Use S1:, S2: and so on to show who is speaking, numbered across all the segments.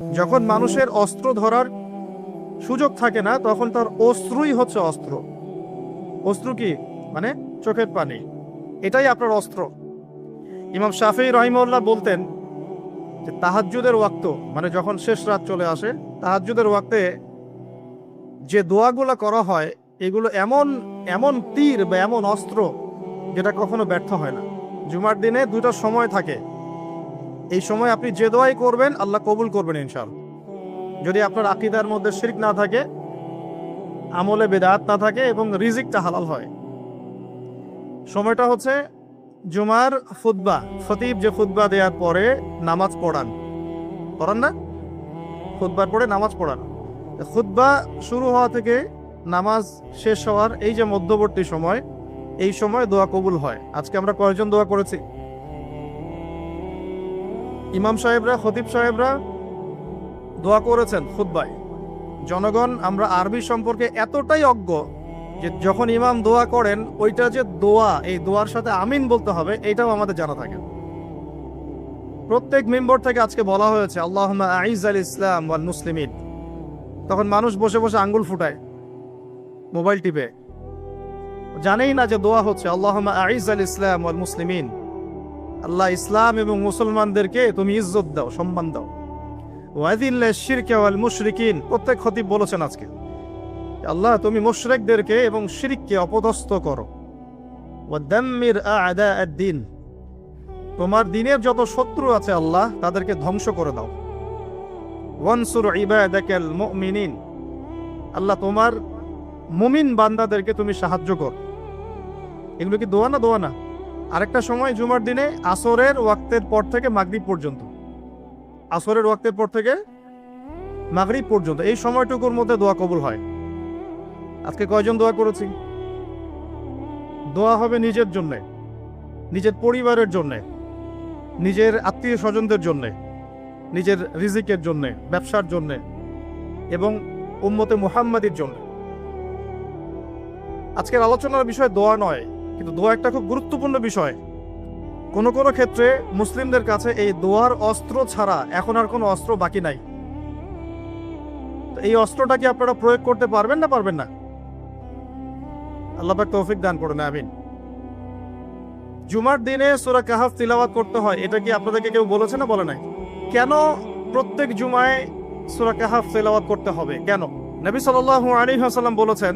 S1: যখন মানুষের অস্ত্র ধরার সুযোগ থাকে না, তখন তার অস্ত্রই হচ্ছে অস্ত্র। অস্ত্র কি? মানে চোখের পানি, এটাই আপনার অস্ত্র। ইমাম শাফিঈ রাহিমাহুল্লাহ বলতেন যে তাহাজ্জুদের ওয়াক্ত, মানে যখন শেষ রাত চলে আসে, তাহাজ্জুদের ওয়াক্তে যে দোয়াগুলো করা হয়, এগুলো এমন এমন তীর বা এমন অস্ত্র যেটা কখনো ব্যর্থ হয় না। জুমার দিনে দুটো সময় থাকে, এই সময় আপনি যে দোয়াই করবেন আল্লাহ কবুল করবেন ইনশাআল্লাহ। যদি আপনার আকীদার মধ্যে শিরক না থাকে, আমলে বেদাত না থাকে এবং রিজিকটা হালাল হয়। সময়টা হচ্ছে জুমার খুতবা, খতিব যে খুতবা দেওয়ার পরে নামাজ পড়ান না, খুতবার পরে নামাজ পড়ান। খুতবা শুরু হওয়া থেকে নামাজ শেষ হওয়ার এই যে মধ্যবর্তী সময়, এই সময় দোয়া কবুল হয়। আজকে আমরা কয়েকজন দোয়া করেছি? ইমাম সাহেবরা, খতিব সাহেবরা দোয়া করেছেন খুতবায়। জনগণ আমরা আরবি সম্পর্কে এতটাই অজ্ঞ যে যখন ইমাম দোয়া করেন, ওইটা যে দোয়া, এই দোয়ার সাথে আমিন বলতে হবে, এটাও আমাদের জানা থাকে। প্রত্যেক মেম্বর থেকে আজকে বলা হয়েছে আল্লাহুম্মা আইজ আল ইসলাম ওয়াল মুসলিমিন। তখন মানুষ বসে বসে আঙ্গুল ফুটায়, মোবাইল টিপে, জানেই না যে দোয়া হচ্ছে আল্লাহুম্মা আইজ আল ইসলাম ওয়াল মুসলিমিন। আল্লাহ ইসলাম এবং মুসলমানদেরকে তুমি ইজ্জত দাও, সম্মান দাও। ওয়াদিল্লা শিরকা ওয়াল মুশরিকিন, প্রত্যেক খতিব বলেছেন আজকে আল্লাহ তুমি মুশরিকদেরকে এবং শিরককে অপদস্থ করো। ওয়াদাম্মির আ'দা আদ-দ্বীন, তোমার দিনের যত শত্রু আছে আল্লাহ তাদেরকে ধ্বংস করে দাও। ওয়ানসুর ইবাদাকাল মুমিনিন, আল্লাহ তোমার মুমিন বান্দাদেরকে তুমি সাহায্য করো। এগুলো কি দোয়া না? দোয়া না? আরেকটা সময় জুমার দিনে আসরের ওয়াক্তের পর থেকে মাগরিব পর্যন্ত, আসরের ওয়াক্তের পর থেকে মাগরিব পর্যন্ত, এই সময়টুকুর মধ্যে দোয়া কবুল হয়। আজকে কয়জন দোয়া করেছি? দোয়া হবে নিজের জন্যে, নিজের পরিবারের জন্যে, নিজের আত্মীয় স্বজনদের জন্যে, নিজের রিজিকের জন্যে, ব্যবসার জন্যে এবং উম্মতে মুহাম্মাদির জন্য। আজকের আলোচনার বিষয় দোয়া নয়, কিন্তু দোয়া একটা খুব গুরুত্বপূর্ণ বিষয়। কোনো কোনো ক্ষেত্রে মুসলিমদের কাছে এই দোয়ার অস্ত্র ছাড়া এখন আর কোনো অস্ত্র বাকি নাই। তো এই অস্ত্রটা কি আপনারা প্রয়োগ করতে পারবেন না পারবেন না? আল্লাহ পাক তৌফিক দান করুন, আমিন। জুমার দিনে সূরা কাহফ তিলাওয়াত করতে হয়, এটা কি আপনাদেরকে কেউ বলেছে না বলে নাই? কেন প্রত্যেক জুমায় সূরা কাহফ তিলাওয়াত করতে হবে? কেন? নবী সাল্লাল্লাহু আলাইহি ওয়াসাল্লাম বলেছেন,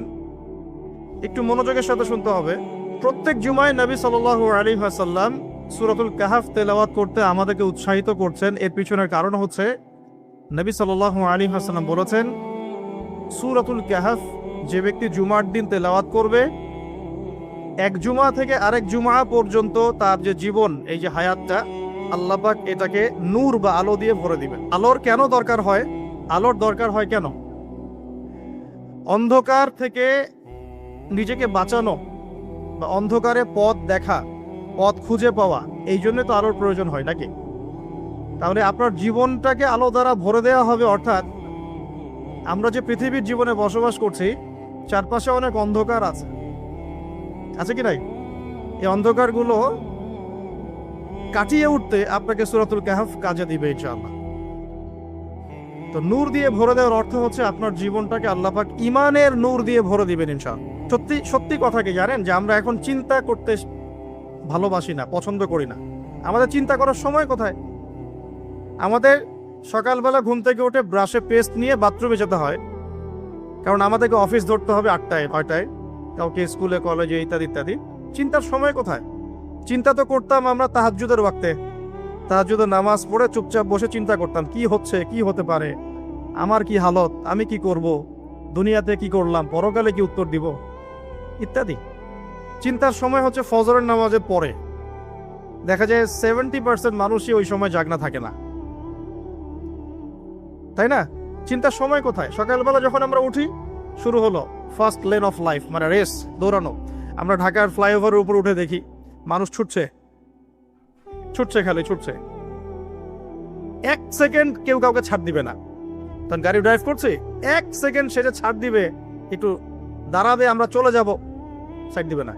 S1: একটু মনোযোগের সাথে শুনতে হবে। প্রত্যেক জুমায় নবী সাল্লাল্লাহু আলাইহি ওয়াসাল্লাম সূরাতুল কাহফ তেলাওয়াত করতে আমাদেরকে উৎসাহিত করছেন। এর পিছনের কারণ হচ্ছে নবী সাল্লাল্লাহু আলাইহি ওয়াসাল্লাম বলেছেন, সূরাতুল কাহফ যে ব্যক্তি জুমার দিন তেলাওয়াত করবে, এক জুমা থেকে আরেক জুমা পর্যন্ত তার যে জীবন, এই যে হায়াতটা, আল্লাহ পাক এটাকে নূর বা আলো দিয়ে ভরে দিবেন। আলোর কেন দরকার হয়? আলোর দরকার হয় কেন? অন্ধকার থেকে নিজেকে বাঁচানো বা অন্ধকারে পথ দেখা, পথ খুঁজে পাওয়া, এই জন্য তো আলোর প্রয়োজন হয় নাকি? তাহলে আপনার জীবনটাকে আলো দ্বারা ভরে দেওয়া হবে। অর্থাৎ আমরা যে পৃথিবীর জীবনে বসবাস করছি, চারপাশে অনেক অন্ধকার আছে কি নাই? এই অন্ধকারগুলো কাটিয়ে উঠতে আপনাকে সূরাতুল কাহফ কাজে দিবে ইনশাআল্লাহ। তো নূর দিয়ে ভরে দেওয়ার অর্থ হচ্ছে আপনার জীবনটাকে আল্লাহ পাক ঈমানের নূর দিয়ে ভরে দিবেন ইনশাআল্লাহ। সত্যি সত্যি কথা কি জানেন যে আমরা এখন চিন্তা করতে ভালোবাসি না, পছন্দ করি না। আমাদের চিন্তা করার সময় কোথায়? আমাদের সকালবেলা ঘুম থেকে উঠে ব্রাশে পেস্ট নিয়ে বাথরুমে যেতে হয়, কারণ আমাদেরকে অফিস ধরতে হবে 8টায় 9টায়, কাউকে স্কুলে কলেজে ইত্যাদি ইত্যাদি। চিন্তার সময় কোথায়? চিন্তা তো করতাম আমরা তাহাজ্জুদের ওয়াক্তে, তাহাজ্জুদের নামাজ পড়ে চুপচাপ বসে চিন্তা করতাম কি হচ্ছে, কি হতে পারে, আমার কি হালত, আমি কি করব, দুনিয়াতে কি করলাম, পরকালে কি উত্তর দিব, ইত্যাদি। চিন্তার সময় হচ্ছে ফজরের নামাজের পরে। দেখা যায় 70% মানুষই ওই সময় জাগনা থাকে না, তাই না? চিন্তার সময় কোথায়? সকালবেলা যখন আমরা উঠি, শুরু হলো ফার্স্ট লেন অফ লাইফ, মানে রেস, দৌড়ানো। আমরা ঢাকার ফ্লাইওভারের উপর উঠে দেখি মানুষ ছুটছে, খালি ছুটছে। 1 সেকেন্ড কেউ কাউকে ছাড় দিবে না। তখন গাড়ি ড্রাইভ করছে, 1 সেকেন্ড সেটা ছাড় দিবে, একটু দাঁড়াবে, আমরা চলে যাব, সাইড দিবে না।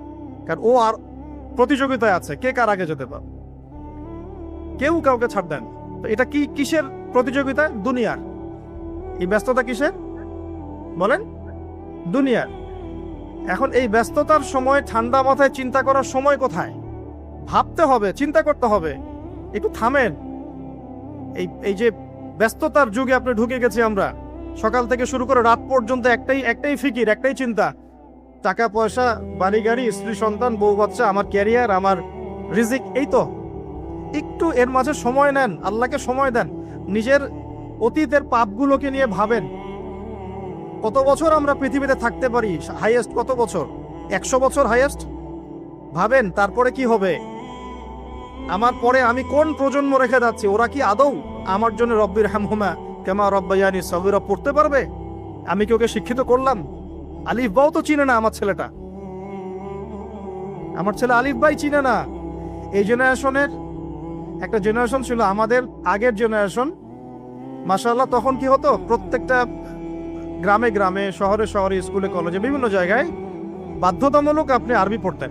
S1: কারণ ও আর প্রতিযোগিতায় আছে, কে কার আগে যেতে পারে, কেউ কাউকে ছাড় দেন। তো এটা কি, কিসের প্রতিযোগিতা দুনিয়ার। এই ব্যস্ততা কিসের বলেন? দুনিয়ার। এখন এই ব্যস্ততার সময় ঠান্ডা মাথায় চিন্তা করার সময় কোথায়? ভাবতে হবে, চিন্তা করতে হবে। একটু থামেন। এই যে ব্যস্ততার যুগে আপনি ঢুকে গেছি আমরা, সকাল থেকে শুরু করে রাত পর্যন্ত একটাই ফিকির, একটাই চিন্তা, টাকা পয়সা, বাড়ি গাড়ি, স্ত্রী সন্তান, বউ বাচ্চা, আমার ক্যারিয়ার, আমার রিজিক, এই তো। একটু এর মাঝে সময় নেন, আল্লাহকে সময় দেন, নিজের অতীতের পাপগুলোকে নিয়ে ভাবেন। কত বছর আমরা পৃথিবীতে থাকতে পারি? হাইয়েস্ট কত বছর? 100 বছর হাইয়েস্ট। ভাবেন তারপরে কি হবে? আমার পরে আমি কোন প্রজন্ম রেখে যাচ্ছি? ওরা কি আদৌ আমার জন্য রব্বির হামহুমা কামা রব্বায়ানি সগীরা পড়তে পারবে? আমি কি ওকে শিক্ষিত করলাম? আলিফ বাও তো চিনে না আমার ছেলেটা, আমার ছেলে আলিফ বাই চিনে না। এই জেনারেশনের একটা জেনারেশন ছিল, আমাদের আগের জেনারেশন, মাশাআল্লাহ। তখন কি হতো? প্রত্যেকটা গ্রামে গ্রামে, শহরে শহরে, স্কুলে কলেজে, বিভিন্ন জায়গায় বাধ্যতামূলক আপনি আরবি পড়তেন।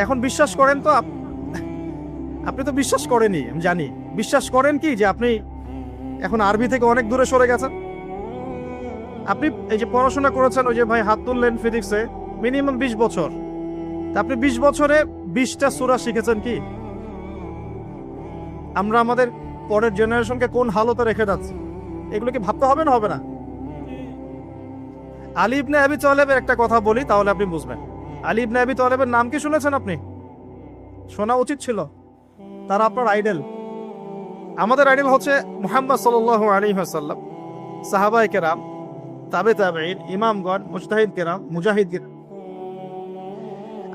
S1: এখন বিশ্বাস করেন তো? আপনি তো বিশ্বাস করেনই, আমি জানি। বিশ্বাস করেন কি যে আপনি এখন আরবি থেকে অনেক দূরে সরে গেছেন? আপনি এই যে পড়াশোনা করেছেন, ওই যে ভাই হাত তুললেন ফিজিক্সে, মিনিমাম 20 বছর। তা আপনি 20 বছরে 20টা সূরা শিখেছেন কি? আমরা আমাদের পরের জেনারেশনকে কোন হালতে রেখে যাচ্ছি, এগুলো কি ভাবতে হবে না? হবে না? আলী ইবনে আবি তালেবের একটা কথা বলি, তাহলে আপনি বুঝবেন। আলী ইবনে আবি তালেবের নাম কি শুনেছেন আপনি? শোনা উচিত ছিল। তারা আপনার আইডল। আমাদের আইডল হচ্ছে মুহাম্মদ সাল্লাল্লাহু আলাইহি ওয়াসাল্লাম, সাহাবায়ে কেরাম, তাবে তাবেঈন, ইমামগণ, মুজতাহিদ কেরাম, মুজাহিদ।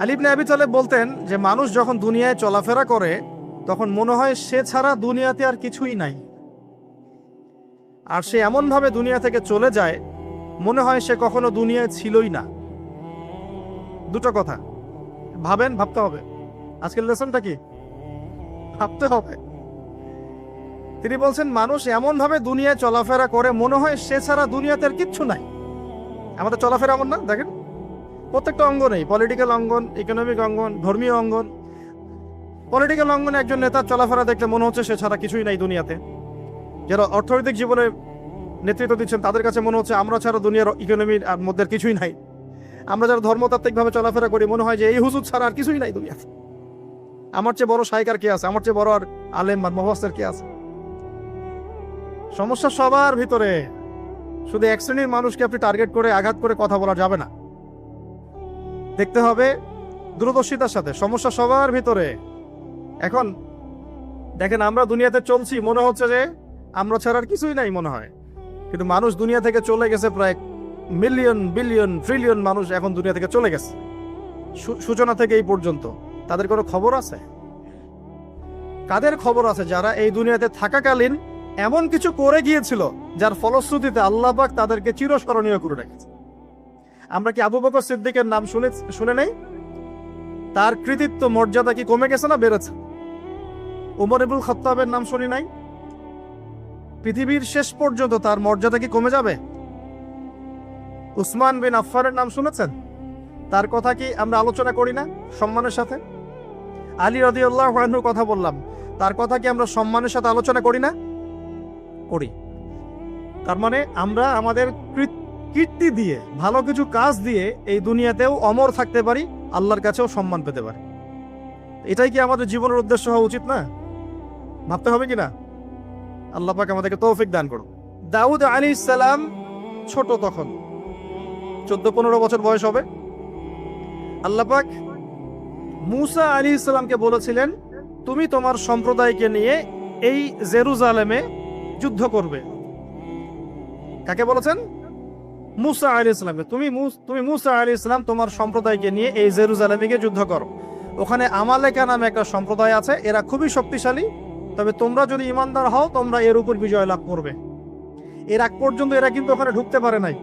S1: আলী ইবনে আবি তালেব বলতেন যে মানুষ যখন দুনিয়ায় চলাফেরা করে তখন মনে হয় সে ছাড়া দুনিয়াতে আর কিছুই নাই, আর সে এমন ভাবে দুনিয়া থেকে চলে যায় মনে হয় সে কখনো দুনিয়ায় ছিলই না। দুটো কথা ভাবেন, ভাবতে হবে। আজকের লেসনটা কি? ভাবতে হবে। তিনি বলছেন মানুষ এমন ভাবে দুনিয়ায় চলাফেরা করে মনে হয় সে ছাড়া দুনিয়াতে আর কিচ্ছু নাই। আমাদের চলাফেরা এমন না? দেখেন প্রত্যেকটা অঙ্গনেই, পলিটিক্যাল অঙ্গন, ইকোনমিক অঙ্গন, ধর্মীয় অঙ্গন। পলিটিক্যাল অঙ্গনে একজন নেতার চলাফেরা দেখলে মনে হচ্ছে সে ছাড়া কিছুই নাই দুনিয়াতে। যারা অর্থনৈতিক জীবনে নেতৃত্ব দিচ্ছেন তাদের কাছে মনে হচ্ছে আমরা ছাড়া দুনিয়ার ইকোনমির মধ্যে কিছুই নাই। আমরা যারা ধর্মতাত্ত্বিকভাবে চলাফেরা করি মনে হয় যে এই হুজুর ছাড়া আর কিছুই নাই দুনিয়াতে। আমার চেয়ে বড় শাইখ আর কে আছে? আমার চেয়ে বড় আর আলেম আর মুফাসসির কে আছে? সমস্যা সবার ভিতরে। শুধু এক শ্রেণীর মানুষকে আপনি টার্গেট করে আঘাত করে কথা বলা যাবে না। দেখতে হবে দূরদর্শিতার সাথে, সমস্যা সবার ভিতরে। এখন দেখেন আমরা দুনিয়াতে চলছি, মনে হচ্ছে যে আমরা ছাড়া আর কিছুই নাই মনে হয়, কিন্তু মানুষ দুনিয়া থেকে চলে গেছে। প্রায় মিলিয়ন, বিলিয়ন, ট্রিলিয়ন মানুষ এখন দুনিয়া থেকে চলে গেছে সূচনা থেকে এই পর্যন্ত। তাদের কোনো খবর আছে? কাদের খবর আছে? যারা এই দুনিয়াতে থাকাকালীন এমন কিছু করে গিয়েছিল যার ফলশ্রুতিতে আল্লাহ পাক তাদেরকে চিরস্মরণীয় করে রেখেছে। আমরা কি আবু বকর সিদ্দিকের নাম শুনে নেই? তার কৃতিত্ব মর্যাদা কি কমে গেছে না বেড়েছে? উমর ইবনুল খাত্তাবের নাম শুনি নাই? পৃথিবীর শেষ পর্যন্ত তার মর্যাদা কি কমে যাবে? উসমান বিন আফফানের নাম শুনেছেন? তার কথা কি আমরা আলোচনা করি না সম্মানের সাথে? আলী রাদিয়াল্লাহু আনহুর কথা বললাম, তার কথা কি আমরা সম্মানের সাথে আলোচনা করি না? করি। তার মানে আমরা আমাদের কীর্তি দিয়ে, ভালো কিছু কাজ দিয়ে এই দুনিয়াতেও অমর থাকতে পারি, আল্লাহর কাছেও সম্মান পেতে পারি। এটাই কি আমাদের জীবনের উদ্দেশ্য হওয়া উচিত না? ভাবতে হবে কিনা? আল্লাহ পাক আমাদেরকে তৌফিক দান করুন। দাউদ আলাইহিস সালাম ছোট, তখন 14-15 বছর বয়স হবে। আল্লাহ পাক মূসা আলাইহিস সালামকে বলেছিলেন তুমি তোমার সম্প্রদায়কে নিয়ে এই জেরুজালেমে যুদ্ধ করবে। কাকে বলেছেন? মূসা আলাইহিস সালামকে। তুমি মূসা আলাইহিস সালাম তোমার সম্প্রদায়কে নিয়ে এই জেরুজালেমে গিয়ে যুদ্ধ করো। ওখানে আমালেকা নামে একটা সম্প্রদায় আছে, এরা খুবই শক্তিশালী, তবে তোমরা যদি ইমানদার হও তোমরা এর উপর বিজয় লাভ করবে। এর আগ পর্যন্ত এরা কিন্তু ওখানে ঢুকতে পারে নাই।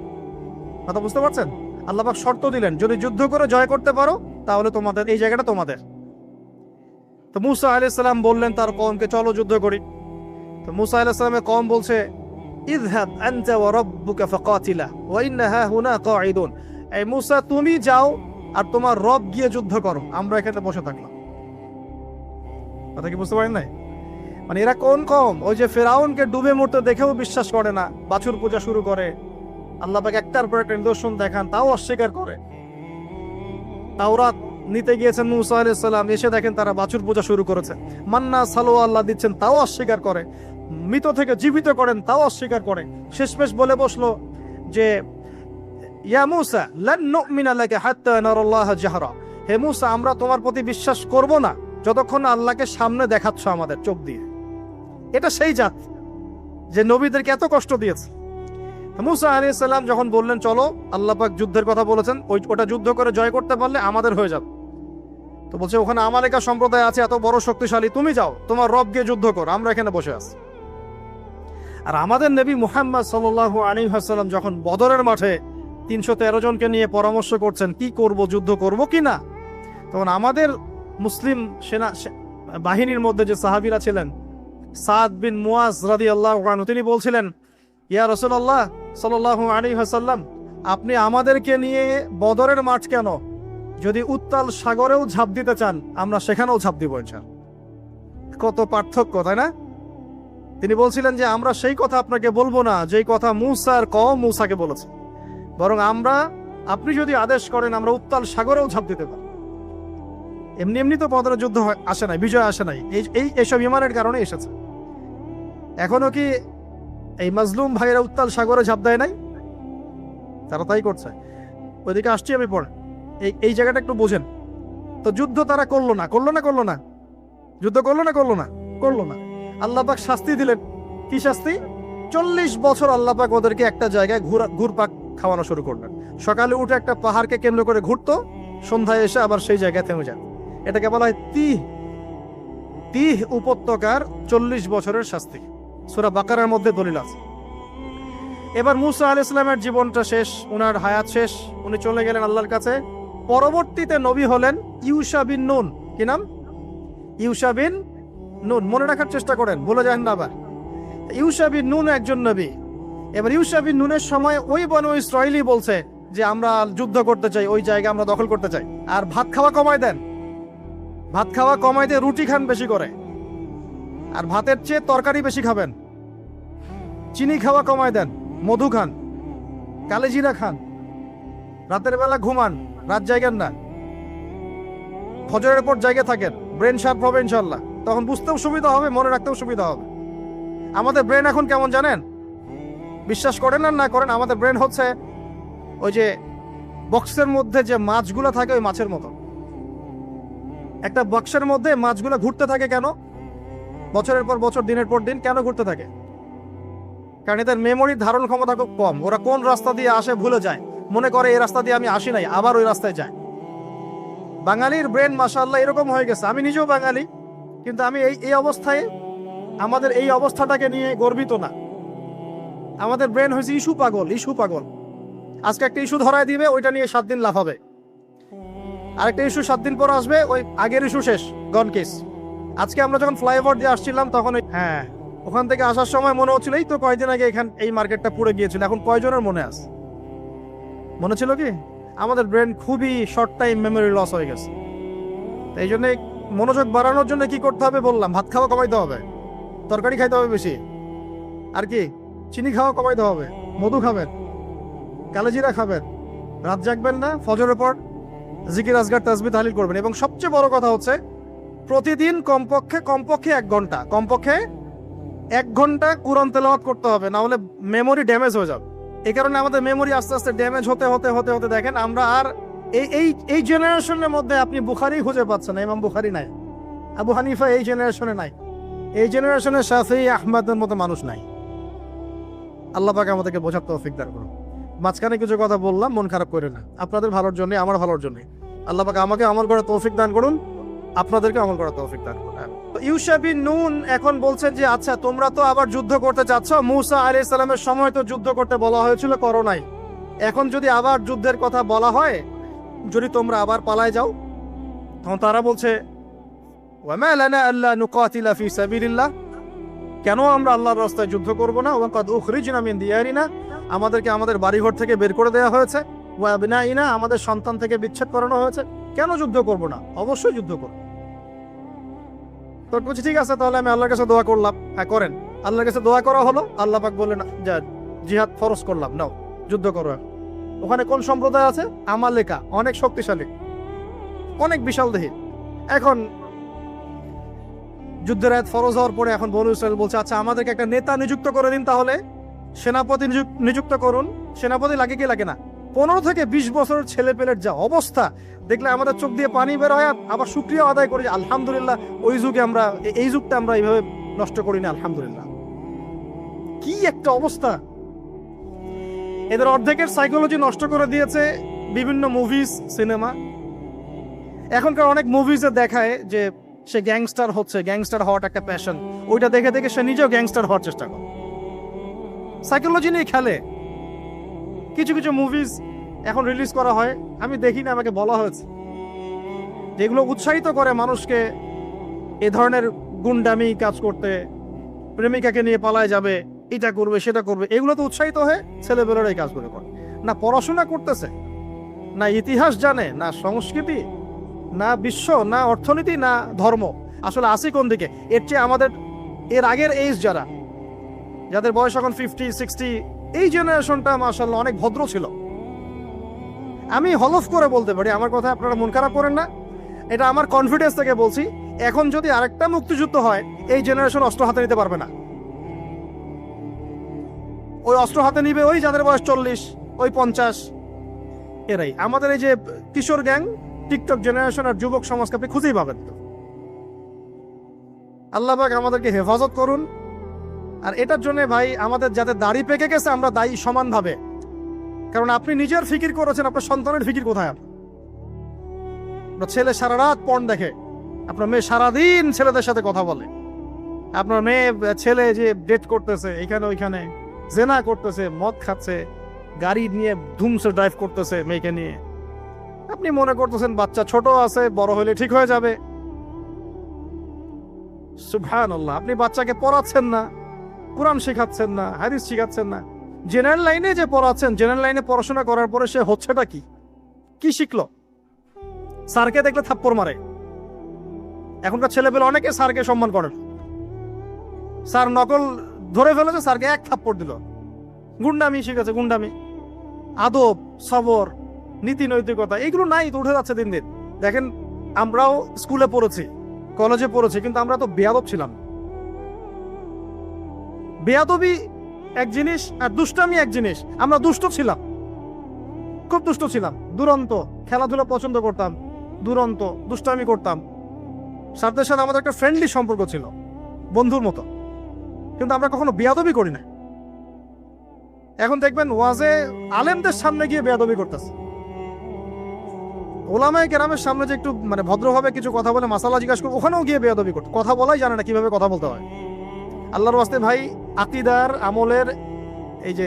S1: কথা বুঝতে পারছেন? আল্লাহ পাক শর্ত দিলেন যদি যুদ্ধ করে জয় করতে পারো তাহলে তোমাদের এই জায়গাটা তোমাদের। তো মূসা আলাইহিস সালাম বললেন তার কওমকে চলো যুদ্ধ করি। তো মূসা আলাইহিস সালামের কওম বলছে ইযহাব আনতা ওয়া রাব্বুকা ফাকাতিলা ওয়া ইন্না হাহুনা কাঈদুন। এই মূসা তুমি যাও আর তোমার রব গিয়ে যুদ্ধ করো, আমরা এখানে বসে থাকলাম। কথা কি বুঝতে পারেন নাই? মানে এরা কোন কম, ওই যে ফেরাউনকে ডুবে মরতে দেখেও বিশ্বাস করে না, বাছুর পূজা শুরু করে, আল্লাহ পাক একটার পর একটা নিদর্শন দেখান তাও অস্বীকার করে। তাওরাত নিতে গিয়েছেন মুসা আলাইহিস সালাম, এসে দেখেন তারা বাছুর পূজা শুরু করেছে। মান্না সালোয়া আল্লাহ দিচ্ছেন তাও অস্বীকার করে, মৃত থেকে জীবিত করেন তাও অস্বীকার করে। শেষমেশ বলে বসলো যে ইয়া মুসা লান নুমিনা লাকা হাত্তা নারাল্লাহ জাহরা, হে মুসা আমরা তোমার প্রতি বিশ্বাস করব না যতক্ষণ না আল্লাহকে সামনে দেখাচ্ছ আমাদের চোখ দিয়ে। এটা সেই জাত যে নবীদেরকে এত কষ্ট দিয়েছে। মুসা আলাইহিস সালাম যখন বললেন চলো, আল্লাহ পাক যুদ্ধের কথা বলেছেন, ওটা যুদ্ধ করে জয় করতে পারলে আমাদের হয়ে যাবে। তো বলছে ওখানে আমালেকা সম্প্রদায় আছে এত বড় শক্তিশালী, তুমি যাও তোমার রব গিয়ে যুদ্ধ করো, আমরা এখানে বসে আছি। আর আমাদের নবী মুহাম্মদ সাল্লাল্লাহু আলাইহি ওয়াসাল্লাম যখন বদরের মাঠে 313 জনকে নিয়ে পরামর্শ করছেন কি করব, যুদ্ধ করব কি না, তখন আমাদের মুসলিম সেনা বাহিনীর মধ্যে যে সাহাবীরা ছিলেন, সাদ বিন মুয়াজ রাদিয়াল্লাহু আনহু, তিনি বলছিলেন ইয়া রাসূলুল্লাহ সাল্লাল্লাহু আলাইহি ওয়াসাল্লাম আপনি আমাদেরকে নিয়ে বদরের মাঠ কেন, যদি উত্তাল সাগরেও ঝাঁপ দিতে চান আমরা সেখানেও ঝাঁপ দিব ইনশাআল্লাহ। কত পার্থক্য, তাই না? তিনি বলছিলেন যে আমরা সেই কথা আপনাকে বলবো না যেই কথা মুসার কওম মুসাকে বলেছে, বরং আপনি যদি আদেশ করেন আমরা উত্তাল সাগরেও ঝাঁপ দিতে পারি। এমনি এমনি তো বদরের যুদ্ধ আসে নাই, বিজয় আসে নাই, এইসব ইমানের কারণে এসেছে। এখনো কি এই মাজলুম ভাইয়েরা উত্তাল সাগরে ঝাঁপ দেয় নাই? তারা তাই করছে। ওইদিকে আসছি আমি পরে, এই জায়গাটা একটু বোঝেন। তো যুদ্ধ তারা করলো না, যুদ্ধ করলো না। আল্লাহ পাক শাস্তি দিলেন। কি শাস্তি? 40 বছর আল্লাহ পাক ওদেরকে একটা জায়গায় ঘুরপাক খাওয়ানো শুরু করলেন। সকালে উঠে একটা পাহাড়কে কেন্দ্র করে ঘুরতো, সন্ধ্যায় এসে আবার সেই জায়গায় থেমে যান। এটাকে বলা হয় তিহ উপত্যকার 40 বছরের শাস্তি। সূরা বাকারার মধ্যে দলিল আছে। এবার মুসা আলাইহিস সালামের জীবনটা শেষ, উনার হায়াত শেষ, উনি চলে গেলেন আল্লাহর কাছে। পরবর্তীতে নবী হলেন ইউশা বিন নুন। কি নাম? ইউশা বিন নুন। মনে রাখার চেষ্টা করেন, ভুলে যান না আবার। ইউশা বিন নুন একজন নবী। এবার ইউশা বিন নুনের সময় ওই বনু ইসরাইলি বলছে যে আমরা যুদ্ধ করতে চাই, ওই জায়গা আমরা দখল করতে চাই। আর ভাত খাওয়া কমায় দেন, ভাত খাওয়া কমাই দিয়ে রুটি খান বেশি করে, আর ভাতের চেয়ে তরকারি বেশি খাবেন। চিনি খাওয়া কমায় দেন, মধু খান, কালেজিরা খান, রাতের বেলা ঘুমান, রাত জায়গার না, ফজরের পর জায়গা থাকেন, ব্রেন শার্প হবে ইনশাল্লাহ। তখন বুঝতেও সুবিধা হবে, মনে রাখতেও সুবিধা হবে। আমাদের ব্রেন এখন কেমন জানেন? বিশ্বাস করেন আর না করেন, আমাদের ব্রেন হচ্ছে ওই যে বক্সের মধ্যে যে মাছগুলো থাকে ওই মাছের মতো। একটা বক্সের মধ্যে মাছগুলো ঘুরতে থাকে কেন? বছরের পর বছর, দিনের পর দিন কেন ঘুরতে থাকে? কারণ এদের মেমোরির ধারণ ক্ষমতা খুব কম। ওরা কোন রাস্তা দিয়ে আসে ভুলে যায়, মনে করে এই রাস্তা দিয়ে আমি আসি নাই, আবার ওই রাস্তায় যায়। বাঙালির ব্রেন মাশাআল্লাহ এরকম হয়ে গেছে। আমি নিজেও বাঙালি, কিন্তু আমি এই অবস্থায়, আমাদের এই অবস্থাটাকে নিয়ে গর্বিত না। আমাদের ব্রেন হয়েছে ইস্যু পাগল। আজকে একটা ইস্যু ধরায় দিবে, ওইটা নিয়ে 7 দিন লাফাবে। আরেকটা ইস্যু 7 দিন পর আসবে, ওই আগের ইস্যু শেষ, গন কেস। আজকে আমরা যখন ফ্লাইওভার দিয়ে আসছিলাম তখন ওখান থেকে আসার সময় মনে হচ্ছিল এই তো কয়েকদিন আগে এই মার্কেটটা পুড়ে গিয়েছিল। এখন কয়জনের মনে আছে? মনে ছিল কি? আমাদের ব্রেন খুবই শর্ট টাইম মেমোরি লস হয়ে গেছে। এই জন্য মনোযোগ বাড়ানোর জন্য কি করতে হবে বললাম, ভাত খাওয়া কমাইতে হবে, তরকারি খাইতে হবে বেশি, আর কি চিনি খাওয়া কমাইতে হবে, মধু খাবেন, কালেজিরা খাবেন, রাত জাগবেন না, ফজরের পর জিকির আজগার তাসবিহ তাহলিল করবেন। এবং সবচেয়ে বড় কথা হচ্ছে প্রতিদিন কমপক্ষে 1 ঘন্টা কোরআন তেলাওয়াত করতে হবে, না হলে মেমোরি ড্যামেজ হয়ে যাবে। এই কারণে আমাদের মেমোরি আস্তে আস্তে ড্যামেজ হতে দেখেন আমরা আর এই জেনারেশনের মধ্যে আপনি বুখারি খুঁজে পাচ্ছেন, ইমাম বুখারি নাই, আবু হানিফা এই জেনারেশনে নাই, এই জেনারেশনের শাফিঈ আহমদের মতো মানুষ নাই। আল্লাহ পাক আমাদেরকে বোঝার তৌফিক দান করুন। মাঝখানে কিছু কথা বললাম, মন খারাপ করে না, আপনাদের ভালোর জন্য, আমার ভালোর জন্য। আল্লাহ পাক আমাকে আমল করার তৌফিক দান করুন, আপনাদেরকে আমল করার তৌফিক দান করুন। ইউশা বিন নুন এখন বলছেন যে আচ্ছা তোমরা তো আবার যুদ্ধ করতে চাচ্ছ, মুসা আলাইহিস সালামের সময় তো যুদ্ধ করতে বলা হয়েছিল, করো নাই। এখন যদি আবার যুদ্ধের কথা বলা হয়, যদি তোমরা আবার পালায় যাও, তখন তারা বলছে ওয়ামা লানা আল্লা নুকাতিলা ফি সাবিলিল্লাহ, কেন আমরা আল্লাহর রাস্তায় যুদ্ধ করব না? ওয়া কাদ উখরিজনা মিন দিয়ারিনা, আমাদেরকে আমাদের বাড়িঘর থেকে বের করে দেওয়া হয়েছে, ওয়া আবনাইনা, আমাদের সন্তান থেকে বিচ্ছেদ করানো হয়েছে, কেন যুদ্ধ করব না? অবশ্যই যুদ্ধ করব। তো বলছি ঠিক আছে, তাহলে আমি আল্লাহর কাছে দোয়া করলাম। হ্যাঁ করেন। আল্লাহর কাছে দোয়া করা হলো, আল্লাহ পাক বললেন যা জিহাদ ফরজ করলাম, নাও যুদ্ধ করো। ওখানে কোন সম্প্রদায় আছে? আমালেকা, অনেক শক্তিশালী, অনেক বিশাল দেহী। এখন যুদ্ধের আয়াত ফরজ হওয়ার পরে এখন বনু ইসরাইল বলছে আচ্ছা আমাদেরকে একটা নেতা নিযুক্ত করে দিন, তাহলে সেনাপতি নিযুক্ত করুন। সেনাপতি লাগে কি লাগে না? 15 থেকে 20 বছরের ছেলে পেলের যা অবস্থা দেখলে আমাদের চোখ দিয়ে পানি বের হয়। আবার শুকরিয়া আদায় করি আলহামদুলিল্লাহ, ওই যুগে আমরা, এই যুগটা আমরা এইভাবে নষ্ট করি না, আলহামদুলিল্লাহ। কি একটা অবস্থা! এদের অর্ধেকের সাইকোলজি নষ্ট করে দিয়েছে বিভিন্ন মুভিজ, সিনেমা। এখনকার অনেক মুভিজে দেখায় যে সে গ্যাংস্টার হচ্ছে, গ্যাংস্টার হওয়াটা একটা প্যাশন, ওইটা দেখে দেখে সে নিজেও গ্যাংস্টার হওয়ার চেষ্টা করে। সাইকোলজি নিয়ে খেলে। কিছু কিছু মুভিজ এখন রিলিজ করা হয়, আমি দেখি না, আমাকে বলা হয়েছে যেগুলো উৎসাহিত করে মানুষকে এ ধরনের গুন্ডামি কাজ করতে, প্রেমিকাকে নিয়ে পালায় যাবে, এটা করবে সেটা করবে, এগুলো তো উৎসাহিত হয়ে ছেলেবেলার এই কাজগুলো করে। না পড়াশোনা করতেছে, না ইতিহাস জানে, না সংস্কৃতি, না বিশ্ব, না অর্থনীতি, না ধর্ম। আসলে আসি কোন দিকে? এর চেয়ে আমাদের এর আগের এইজ যাদের বয়স এখন 50-60, এই জেনারেশনটা মাশাআল্লাহ অনেক ভদ্র ছিল। আমি হলফ করে বলতে পারি, আমার কথা আপনারা মন খারাপ করেন না, এটা আমার কনফিডেন্স থেকে বলছি, এখন যদি আরেকটা মুক্তিযুদ্ধ হয় এই জেনারেশন অস্ত্র হাতে নিতে পারবে না। ওই অস্ত্র হাতে নিবে ওই যাদের বয়স 40, ওই 50, এরাই। আমাদের এই যে কিশোর গ্যাং, টিকটক জেনারেশন আর যুবক সমাজকে আপনি খুঁজেই পাবেন। আল্লাহ পাক আমাদেরকে হেফাজত করুন। আর এটার জন্য ভাই আমাদের যাতে দাড়ি পেকে গেছে আমরা দায়ী সমানভাবে, কারণ আপনি নিজের ফিকির করেছেন, আপনার সন্তানের ফিকির কোথায়? আপনার ছেলে সারা রাত পর্ন দেখে, আপনার মেয়ে সারাদিন ছেলেদের সাথে কথা বলে, আপনার মেয়ে ছেলে যে ডেট করতেছে এখানে ওইখানে, জেনা করতেছে, মদ খাচ্ছে, গাড়ি নিয়ে ধুমসে ড্রাইভ করতেছে মেয়েকে নিয়ে। আপনি মনে করতেছেন বাচ্চা ছোট আছে, বড় হলে ঠিক হয়ে যাবে। সুবহানাল্লাহ, আপনি বাচ্চাকে পড়াচ্ছেন না, কোরআন শেখাচ্ছেন না, হাদিস শেখাচ্ছেন না। জেনারেল লাইনে যে পড়াচ্ছেন, জেনারেল লাইনে পড়াশোনা করার পরে সে হচ্ছেটা কি? কি শিখলো? স্যারকে দেখলে থাপ্পড় মারে। এখনকার ছেলেপেলে অনেকে স্যারকে সম্মান করেন। স্যার নকল ধরে ফেলেছে, স্যারকে এক থাপ্পড় দিল। গুন্ডামি শিখেছে, গুন্ডামি। আদব, সবর, নীতি নৈতিকতা এগুলো নাই, তো উঠে যাচ্ছে দিন দিন। দেখেন আমরাও স্কুলে পড়েছি, কলেজে পড়েছি, কিন্তু আমরা তো বেয়াদব ছিলাম। বেয়াদবি এক জিনিস আর দুষ্টামি এক জিনিস। আমরা দুষ্ট ছিলাম, খুব দুষ্ট ছিলাম, দুরন্ত। খেলাধুলা পছন্দ করতাম, দুরন্ত, দুষ্টামি করতাম। স্যারদের সাথে আমাদের একটা ফ্রেন্ডলি সম্পর্ক ছিল, বন্ধুর মতো, কিন্তু আমরা কখনো বেয়াদবি করি না। এখন দেখবেন ওয়াজে আলেমদের সামনে গিয়ে বেয়াদবি করতেছে। ওলামায়ে কেরামের সামনে যে একটু মানে ভদ্রভাবে কিছু কথা বলে মাসালা জিজ্ঞাসা করবে, ওখানেও গিয়ে বেয়াদবি করতে, কথা বলাই জানে না কিভাবে কথা বলতে হয়। আল্লাহর ওয়াস্তে ভাই আকীদার আমলের এই যে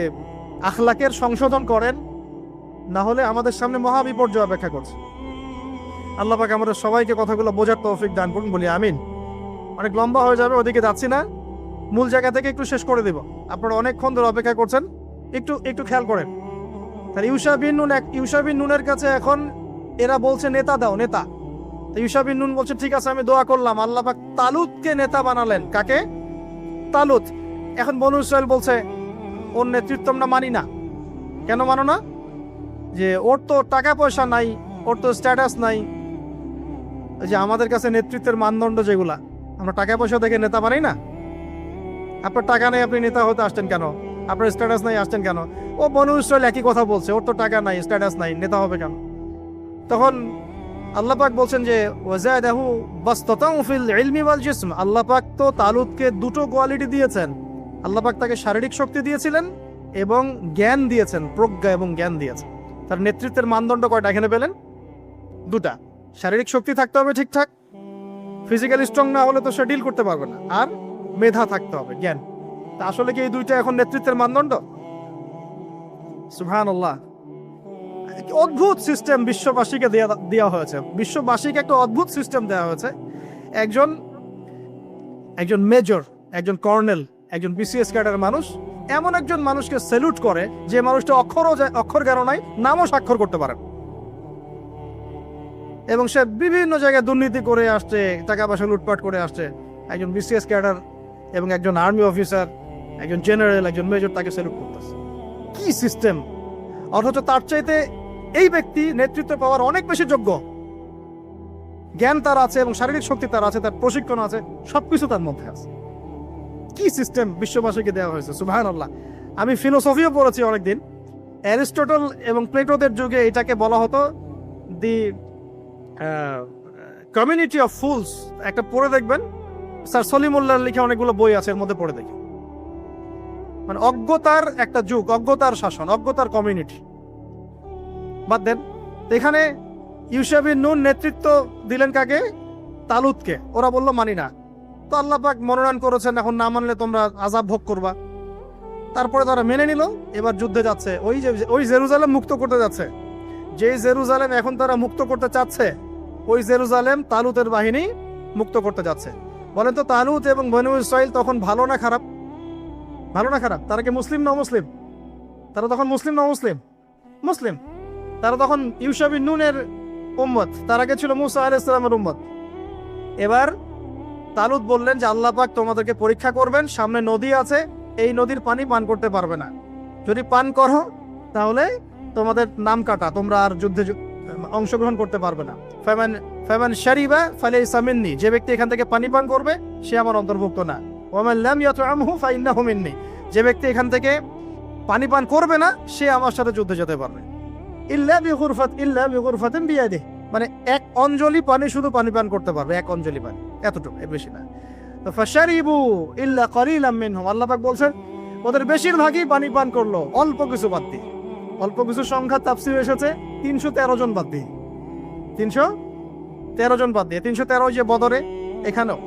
S1: আখলাকের সংশোধন করেন, না হলে আমাদের সামনে মহা বিপর্যয় অপেক্ষা করছে। আল্লাহ পাক আমাদের সবাইকে কথাগুলো বোঝার তৌফিক দান করুন, বলি আমিন। অনেক লম্বা হয়ে যাবে, ওদিকে যাচ্ছি না, মূল জায়গা থেকে একটু শেষ করে দেব। আপনারা অনেকক্ষণ ধরে অপেক্ষা করছেন, একটু খেয়াল করেন। তাহলে ইউশা বিন নুনের কাছে এখন এরা বলছে নেতা দাও, নেতা। তো ইউশা বিন নুন বলছে ঠিক আছে আমি দোয়া করলাম, আল্লাহ পাক তালুতকে নেতা বানালেন। কাকে? তালুত। এখন বনু ইসরাইল বলছে ওর নেতৃত্ব আমরা মানি না। কেন মানো না? যে ওর তো টাকা পয়সা নাই, ওর তো স্ট্যাটাস নাই। যে আমাদের কাছে নেতৃত্বের মানদণ্ড যেগুলা, আমরা টাকা পয়সা দেখে নেতা বানাই না। আপনার টাকা নেই, আপনি নেতা হতে আসছেন কেন? আপনার স্ট্যাটাস নাই, আসছেন কেন? ও বনু ইসরাইল একই কথা বলছে, ওর তো টাকা নাই, স্ট্যাটাস নাই, নেতা হবে কেন? তখন আল্লাহ পাক বলছেন যে ওয়াজাদাহু বাসতাতাউ ফিল ইলমি ওয়াল জিসম। আল্লাহ পাক তো তালুতকে দুটো কোয়ালিটি দিয়েছেন। আল্লাহ পাক তাকে শারীরিক শক্তি দিয়েছিলেন এবং জ্ঞান দিয়েছেন, প্রজ্ঞা এবং জ্ঞান দিয়েছেন। তার নেতৃত্বের মানদণ্ড কয়টা এখানে পেলেন? দুটা। শারীরিক শক্তি থাকতে হবে ঠিকঠাক, ফিজিক্যালি স্ট্রং না হলে তো সে ডিল করতে পারবে না, আর মেধা থাকতে হবে, জ্ঞান। তা আসলে কি এই দুইটা এখন নেতৃত্বের মানদণ্ড? সুবহানাল্লাহ। অদ্ভুত সিস্টেম বিশ্ববাসীকে দেওয়া হয়েছে, বিশ্ববাসীকে একটা অদ্ভুত সিস্টেম দেওয়া হয়েছে। একজন মেজর, একজন কর্নেল, একজন বিসিএস ক্যাডারের মানুষ এমন একজন মানুষকে স্যালুট করে যে মানুষটা অক্ষর জ্ঞান নাই, নামও স্বাক্ষর করতে পারে, এবং সে বিভিন্ন জায়গায় দুর্নীতি করে আসছে, টাকা পয়সা লুটপাট করে আসছে। একজন বিসিএস ক্যাডার এবং একজন আর্মি অফিসার, একজন জেনারেল, একজন মেজর তাকে স্যালুট করতেছে। কি সিস্টেম! অথচ তার চাইতে এই ব্যক্তি নেতৃত্ব পাওয়ার অনেক বেশি যোগ্য। জ্ঞান তার আছে এবং শারীরিক শক্তি তার আছে, তার প্রশিক্ষণ আছে, সবকিছু তার মধ্যে আছে। কি সিস্টেম বিশ্ববাসীকে দেওয়া হয়েছে! সুবহানাল্লাহ। আমি ফিলোসফিও পড়েছি অনেকদিন। অ্যারিস্টটল এবং প্লেটোদের যুগে এটাকে বলা হতো দি কমিউনিটি অফ ফুলস। একটা পড়ে দেখবেন, স্যার সলিমুল্লাহর লিখে অনেকগুলো বই আছে, এর মধ্যে পড়ে দেখি। মানে অজ্ঞতার একটা যুগ, অজ্ঞতার শাসন, অজ্ঞতার কমিউনিটি। বাদ দেন, এখানে ইউশা বিন নুন নেতৃত্ব দিলেন কাকে? তালুতকে। ওরা বলল মানি না। তো আল্লাহ পাক মনোনয়ন করেছেন, এখন না মানলে তোমরা আযাব ভোগ করবা। তারপরে তারা মেনে নিল, এবার যুদ্ধে যাচ্ছে। ওই জেরুজালেম মুক্ত করতে যাচ্ছে। যে জেরুজালেম এখন তারা মুক্ত করতে চাচ্ছে, ওই জেরুজালেম তালুতের বাহিনী মুক্ত করতে যাচ্ছে। বলেন তো, তালুত এবং বনু ইসরাইল তখন ভালো না খারাপ? ভালো না খারাপ? তারা কি মুসলিম না মুসলিম? তারা তখন মুসলিম না মুসলিম? মুসলিম। তারা তখন ইউশা বিন নুনের উম্মত, তার আগে ছিল মুসা আলাইহিস সালামের উম্মত। এবার তালুত বললেন যে আল্লাহ পাক তোমাদেরকে পরীক্ষা করবেন, সামনে নদী আছে, এই নদীর পানি পান করতে পারবে না। যদি পান করো তাহলে তোমাদের নাম কাটা, তোমরা আর যুদ্ধে অংশগ্রহণ করতে পারবে না। ফামান শারিবা ফালাইসা মিন্নি, যে ব্যক্তি এখান থেকে পানি পান করবে সে আমার অন্তর্ভুক্ত না। ওয়ামান লাম ইয়াতআমহু ফাইন্নাহু মিন্নি, যে ব্যক্তি এখান থেকে পানি পান করবে না সে আমার সাথে যুদ্ধে যেতে পারবে। ইল্লা বিগুরফাতিন বিয়াদিহি, মানে এক অঞ্জলি পানি শুধু পানি পান করতে পারবে, এক অঞ্জলি পানি, এতটুকু, এর বেশি না। তো ফাশারিবু ইল্লা কালিলাম মিনহুম, আল্লাহ পাক বলছেন ওদের বেশিরভাগই পানি পান করলো, অল্প কিছু বাদ দিয়ে। অল্প কিছু সংখ্যা তাফসীরে এসেছে 313 জন বাদ দিয়ে, 313 জন বাদ দিয়ে, 313 যে বদরে, এখানেও।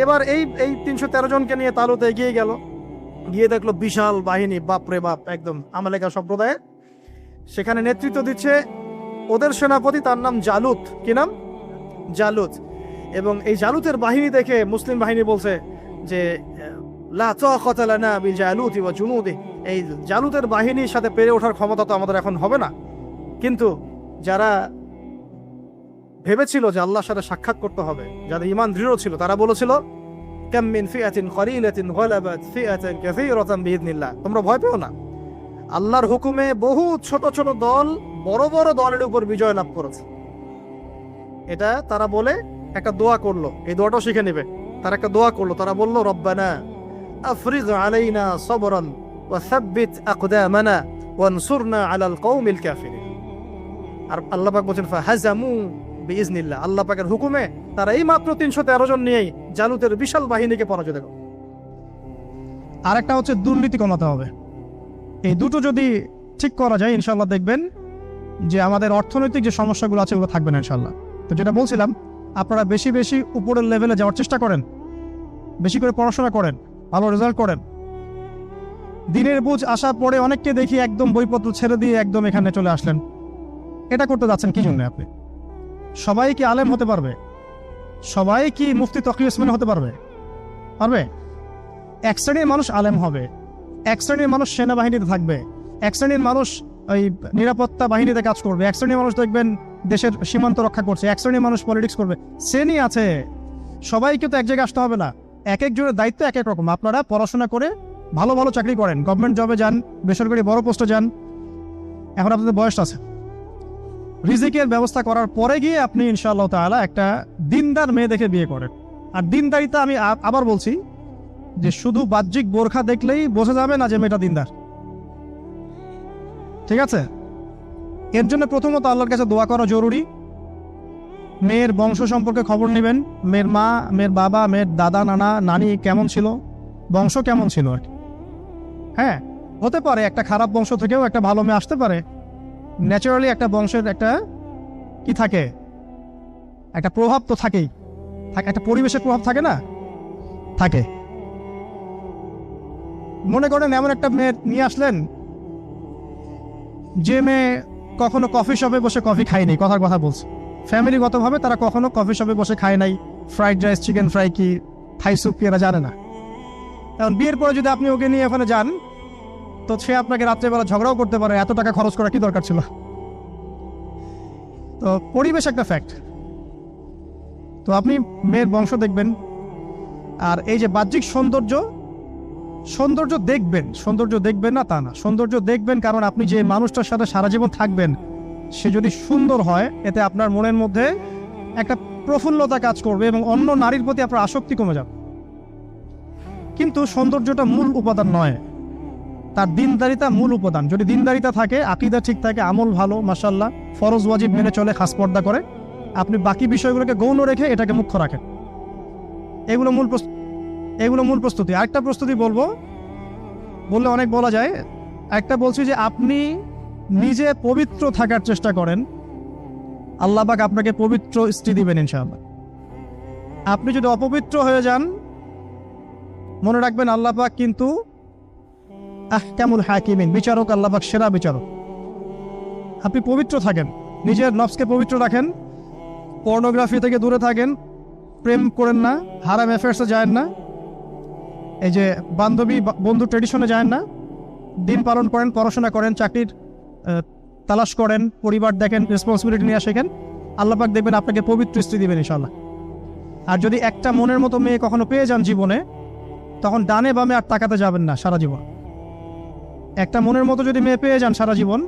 S1: এবার এই 313 জনকে নিয়ে তালুত এগিয়ে গেল, গিয়ে দেখলো বিশাল বাহিনী, বাপরে বাপ, একদম আমালেকা সম্প্রদায়ের। সেখানে নেতৃত্ব দিচ্ছে ওদের সেনাপতি, তার নাম জালুত। কি নাম? জালুত। এবং এই জালুতের বাহিনী দেখে মুসলিম বাহিনী বলছে যে লা তাকাতা লানা বিজালুতি ওয়া জুনুদি, এই জালুতের বাহিনীর সাথে পেরে ওঠার ক্ষমতা তো আমাদের এখন হবে না। কিন্তু যারা ভেবেছিল যে আল্লাহর সাথে সাক্ষাৎ করতে হবে, যাদের ঈমান দৃঢ় ছিল, তারা বলেছিল কাম মিন ফিআতিন কলিলাতিন গালাবাত ফিআতান কাসীরাতান বিইذনিল্লাহ, তোমরা ভয় পেও না, আল্লাহর হুকুমে বহু ছোট ছোট দল বড় বড় দলের উপর বিজয় লাভ করেছে। এটা তারা বলে একটা দোয়া করলো, এই দোয়াটাও শিখে নেবে। তারা একটা দোয়া করলো, তারা বলল রব্বানা আফরিজ আলাইনা সবরান ওয়া সাব্বিত আকদামানা ওয়ানসুরনা আলাল কওমিল কাফিরিন। আর আল্লাহ পাক বলেন ফাহাজামু বিইذনিল্লাহ, আল্লাহ পাকের হুকুমে তারা এই মাত্র 313 জন নিয়েই জালুতের বিশাল বাহিনীকে পরাজিত করে। আর একটা হচ্ছে দুর্নীতি কমাতে হবে। এই দুটো যদি ঠিক করা যায় ইনশাআল্লাহ দেখবেন যে আমাদের অর্থনৈতিক যে সমস্যাগুলো আছে ওগুলো থাকবে না ইনশাআল্লাহ। তো যেটা বলছিলাম, আপনারা বেশি বেশি উপরের লেভেলে যাওয়ার চেষ্টা করেন, বেশি করে পড়াশোনা করেন, ভালো রেজাল্ট করেন। দিনের বুঝ আসার পরে অনেককে দেখি একদম বইপত্র ছেড়ে দিয়ে একদম এখানে চলে আসলেন। এটা করতে যাচ্ছেন কি জন্য? আপনি সবাই কি আলেম হতে পারবে? সবাই কি মুফতি তকি ওসমান হতে পারবে? পারবে? এক শ্রেণীর মানুষ আলেম হবে, এক শ্রেণীর মানুষ সেনাবাহিনীতে থাকবে, এক শ্রেণীর মানুষ ওই নিরাপত্তা বাহিনীতে কাজ করবে, এক শ্রেণীর মানুষ দেখবেন দেশের সীমান্ত রক্ষা করছে, এক শ্রেণীর মানুষ পলিটিক্স করবে। শ্রেণী আছে, সবাইকে তো এক জায়গায় আসতে হবে না। এক একজনের দায়িত্ব এক এক রকম। আপনারা পড়াশোনা করে ভালো ভালো চাকরি করেন, গভর্নমেন্ট জবে যান, বেসরকারি বড় পোস্টে যান। এখন আপনাদের বয়স আছে, রিজিকের ব্যবস্থা করার পরে গিয়ে আপনি ইনশাআল্লাহ তাআলা একটা দিনদার মেয়ে দেখে বিয়ে করেন। আর দিনদারিতা আমি আবার বলছি যে শুধু বাহ্যিক বোরখা দেখলেই বোঝা যাবে না যে মেয়েটা দিনদার, ঠিক আছে? এর জন্য প্রথমত আল্লাহর কাছে দোয়া করা জরুরি। মেয়ের বংশ সম্পর্কে খবর নেবেন, মেয়ের মা, মেয়ের বাবা, মেয়ের দাদা, নানা, নানি কেমন ছিল, বংশ কেমন ছিল আর কি। হ্যাঁ, হতে পারে একটা খারাপ বংশ থেকেও একটা ভালো মেয়ে আসতে পারে। ন্যাচারালি একটা বংশের একটা কি থাকে, একটা প্রভাব তো থাকেই, একটা পরিবেশের প্রভাব থাকে না? থাকে। মনে করেন এমন একটা মেয়ে নিয়ে আসলেন যে মেয়ে কখনো কফি শপে বসে কফি খায়নি, কথার কথা বলছে, ফ্যামিলিগতভাবে তারা কখনো কফি শপে বসে খায় নাই, ফ্রাইড রাইস, চিকেন ফ্রাই কি, থাই স্যুপ কি এরা জানে না। এখন বিয়ের পরে যদি আপনি ওকে নিয়ে ওখানে যান, তো সে আপনাকে রাত্রেবেলা ঝগড়াও করতে পারে, এত টাকা খরচ করা কি দরকার ছিল। তো পরিবেশ একটা ফ্যাক্ট। তো আপনি মেয়ের বংশ দেখবেন, আর এই যে বাহ্যিক সৌন্দর্য, সৌন্দর্য দেখবেন না তা না, সৌন্দর্য দেখবেন কারণ আপনি যে মানুষটার সাথে সারা জীবন থাকবেন সে যদি সুন্দর হয় এতে আপনার মনের মধ্যে একটা প্রফুল্লতা কাজ করবে এবং অন্য নারীর প্রতি আপনার আসক্তি কমে যাবে। কিন্তু সৌন্দর্যটা মূল উপাদান নয়, তার দিনদারিতা মূল উপাদান। যদি দিনদারিতা থাকে, আকীদা ঠিক থাকে, আমল ভালো, মাশাআল্লাহ, ফরজ ওয়াজিব মেনে চলে, খাস পর্দা করে, আপনি বাকি বিষয়গুলোকে গৌণ রেখে এটাকে মুখ্য রাখেন। এগুলো মূল প্রস্তুতি। আরেকটা প্রস্তুতি বললে অনেক বলা যায়। একটা বলছি যে আপনি নিজে পবিত্র থাকার চেষ্টা করেন, আল্লাহ পাক আপনাকে পবিত্র স্ত্রী দিবেন ইনশাআল্লাহ। আপনি যদি অপবিত্র হয়ে যান, মনে রাখবেন আল্লাহ পাক কিন্তু আহকামুল হাকিমিন, বিচারক, আল্লাহ পাক সেরা বিচারক। আপনি পবিত্র থাকেন, নিজের নফসকে পবিত্র রাখেন, পর্নোগ্রাফি থেকে দূরে থাকেন, প্রেম করেন না, হারাম অ্যাফেয়ার্সে যায় না, এই যে বন্ধু ট্রেডিশনে যায় না, দিন পালন করেন, পড়াশোনা করেন, চাকরির তালাশ করেন, পরিবার দেখেন, রেসপন্সিবিলিটি নিয়ে শেখেন, আল্লাহ পাক দেখবেন আপনাকে পবিত্র স্ত্রী দিবেন ইনশাআল্লাহ। আর যদি একটা মনের মতো মেয়ে কখনো পেয়ে যান জীবনে, তখন ডানে বামে আর তাকাতে যাবেন না সারা জীবন। একটা মনের মতো যদি মেয়ে পেয়ে যান সারা জীবন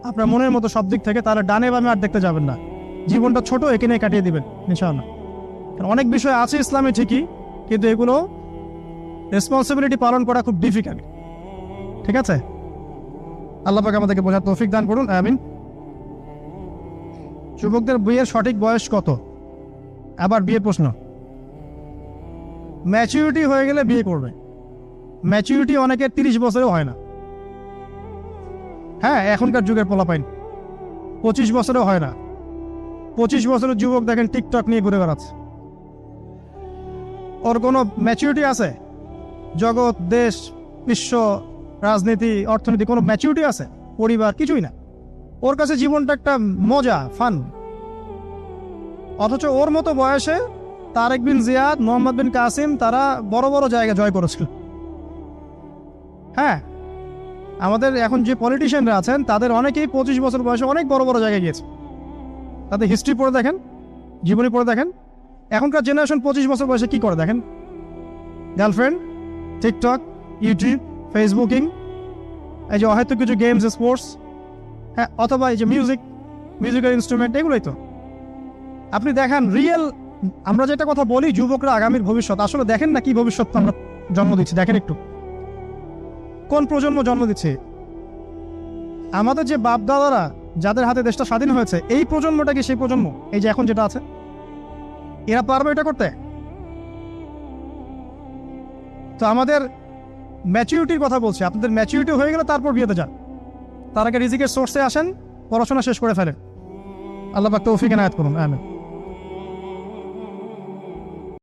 S1: আপনার মনের মতো সব দিক থেকে, তাহলে ডানে বামে আর দেখতে যাবেন না, জীবনটা ছোট একে নিয়ে কাটিয়ে দিবেন ইনশাআল্লাহ। কারণ অনেক বিষয় আছে ইসলামে ঠিকই, কিন্তু এগুলো রেসপন্সিবিলিটি পালন করা খুব ডিফিকাল্ট। ঠিক আছে, আল্লাহ পাক আমাদেরকে বোঝার তৌফিক দান করুন, আমিন। যুবকদের বিয়ের সঠিক বয়স কত? আবার বিয়ের প্রশ্ন। ম্যাচুরিটি হয়ে গেলে বিয়ে করবে। ম্যাচুরিটি অনেকের 30 বছরেও হয় না। হ্যাঁ, এখনকার যুগের পোলাপাইন 25 বছরেও হয় না। 25 বছরের যুবক দেখেন টিকটক নিয়ে ঘুরে বেড়াচ্ছে। ওর কোনো ম্যাচুরিটি আছে? জগৎ, দেশ, বিশ্ব, রাজনীতি, অর্থনীতি, কোনো ম্যাচুরিটি আছে? পরিবার, কিছুই না। ওর কাছে জীবনটা একটা মজা, ফান। অথচ ওর মতো বয়সে তারেক বিন জিয়াদ, মোহাম্মদ বিন কাসিম, তারা বড় বড় জায়গা জয় করেছিল। হ্যাঁ, আমাদের এখন যে পলিটিশিয়ানরা আছেন তাদের অনেকেই 25 বছর বয়সে অনেক বড় বড় জায়গায় গিয়েছে। তাদের হিস্ট্রি পড়ে দেখেন, জীবনী পড়ে দেখেন। এখনকার জেনারেশন 25 বছর বয়সে কি করে দেখেন? গার্লফ্রেন্ড, টিকটক, ইউটিউব, ফেসবুকিং, এই যে হয়তো কিছু গেমস, স্পোর্টস, হ্যাঁ, অথবা এই যে মিউজিক্যাল ইনস্ট্রুমেন্ট, এগুলোই তো। আপনি দেখেন রিয়েল, আমরা যেটা কথা বলি যুবকরা আগামীর ভবিষ্যৎ, আসলে দেখেন না কি ভবিষ্যৎ আমরা জন্ম দিচ্ছি। দেখেন একটু কোন প্রজন্ম জন্ম দিচ্ছে। আমাদের যে বাপ দাদারা যাদের হাতে দেশটা স্বাধীন হয়েছে, এই প্রজন্মটা কি সেই প্রজন্ম এই যে এখন যেটা আছে? এরা পারবে এটা করতে? তো আমাদের ম্যাচুরিটির কথা বলছি। আপনাদের ম্যাচুরিটি হয়ে গেলে তারপর বিয়েতে যান। তার আগে রিজিকের সোর্সে আসেন, পড়াশোনা শেষ করে ফেলেন। আল্লাহ পাক তৌফিক এনায়েত করুন, আমিন।